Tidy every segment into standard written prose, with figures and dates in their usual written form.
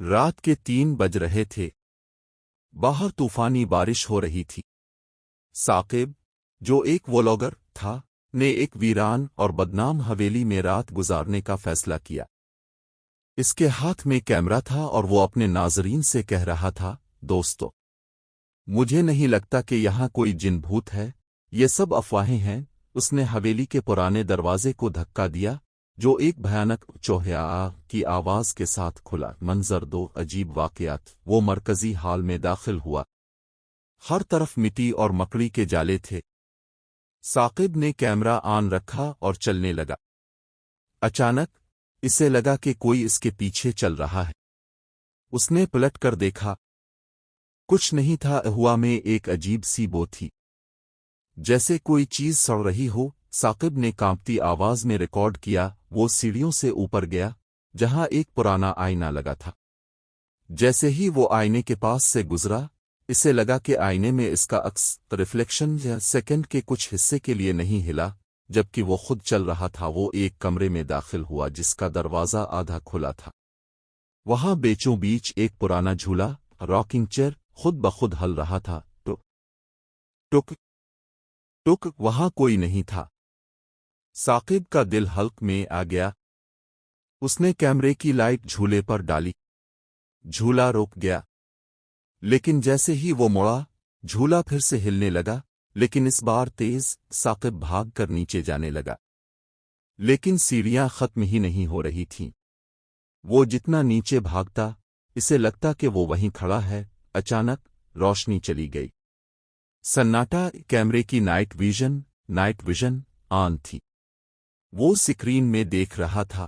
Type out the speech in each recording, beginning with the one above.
رات کے 3 بج رہے تھے۔ باہر طوفانی بارش ہو رہی تھی۔ ثاقب، جو ایک ولاگر تھا، نے ایک ویران اور بدنام حویلی میں رات گزارنے کا فیصلہ کیا۔ اس کے ہاتھ میں کیمرہ تھا اور وہ اپنے ناظرین سے کہہ رہا تھا، دوستو، مجھے نہیں لگتا کہ یہاں کوئی جن بھوت ہے، یہ سب افواہیں ہیں۔ اس نے حویلی کے پرانے دروازے کو دھکا دیا، جو ایک بھیانک چوہیا کی آواز کے ساتھ کھلا۔ منظر دو عجیب واقعات۔ وہ مرکزی ہال میں داخل ہوا۔ ہر طرف مٹی اور مکڑی کے جالے تھے۔ ثاقب نے کیمرہ آن رکھا اور چلنے لگا۔ اچانک اسے لگا کہ کوئی اس کے پیچھے چل رہا ہے۔ اس نے پلٹ کر دیکھا۔ کچھ نہیں تھا، ہوا میں ایک عجیب سی بو تھی، جیسے کوئی چیز سڑ رہی ہو۔ ثاقب نے کانپتی آواز میں ریکارڈ کیا۔ وہ سیڑھیوں سے اوپر گیا، جہاں ایک پرانا آئینہ لگا تھا۔ جیسے ہی وہ آئینے کے پاس سے گزرا، اسے لگا کہ آئینے میں اس کا عکس ریفلیکشن سیکنڈ کے کچھ حصے کے لیے نہیں ہلا، جبکہ وہ خود چل رہا تھا۔ وہ ایک کمرے میں داخل ہوا جس کا دروازہ آدھا کھلا تھا۔ وہاں بیچوں بیچ ایک پرانا جھولا، راکنگ چیئر، خود بخود ہل رہا تھا۔ ٹک ٹک، وہاں کوئی نہیں تھا۔ ثاقب کا دل حلق میں آ گیا۔ اس نے کیمرے کی لائٹ جھولے پر ڈالی۔ جھولا رک گیا، لیکن جیسے ہی وہ مڑا، جھولا پھر سے ہلنے لگا، لیکن اس بار تیز۔ ثاقب بھاگ کر نیچے جانے لگا، لیکن سیڑھیاں ختم ہی نہیں ہو رہی تھیں۔ وہ جتنا نیچے بھاگتا، اسے لگتا کہ وہ وہیں کھڑا ہے۔ اچانک روشنی چلی گئی۔ سناٹا۔ کیمرے کی نائٹ ویژن آن تھی۔ وہ سکرین میں دیکھ رہا تھا۔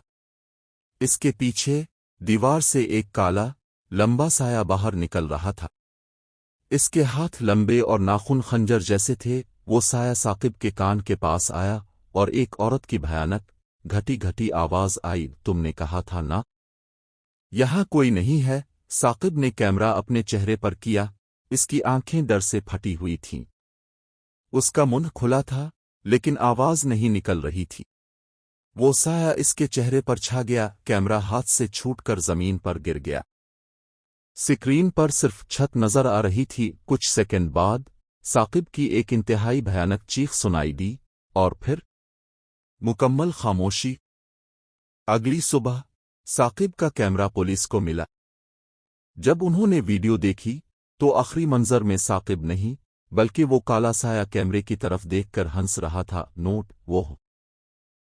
اس کے پیچھے دیوار سے ایک کالا، لمبا سایہ باہر نکل رہا تھا۔ اس کے ہاتھ لمبے اور ناخن خنجر جیسے تھے۔ وہ سایہ ثاقب کے کان کے پاس آیا اور ایک عورت کی بھیانک، گھٹی گھٹی آواز آئی، تم نے کہا تھا نا یہاں کوئی نہیں ہے۔ ثاقب نے کیمرہ اپنے چہرے پر کیا۔ اس کی آنکھیں ڈر سے پھٹی ہوئی تھیں۔ اس کا منہ کھلا تھا، لیکن آواز نہیں نکل رہی تھی۔ وہ سایہ اس کے چہرے پر چھا گیا۔ کیمرہ ہاتھ سے چھوٹ کر زمین پر گر گیا۔ سکرین پر صرف چھت نظر آ رہی تھی۔ کچھ سیکنڈ بعد ثاقب کی ایک انتہائی بھیانک چیخ سنائی دی، اور پھر مکمل خاموشی۔ اگلی صبح ثاقب کا کیمرہ پولیس کو ملا۔ جب انہوں نے ویڈیو دیکھی تو آخری منظر میں ثاقب نہیں، بلکہ وہ کالا سایہ کیمرے کی طرف دیکھ کر ہنس رہا تھا۔ نوٹ: وہ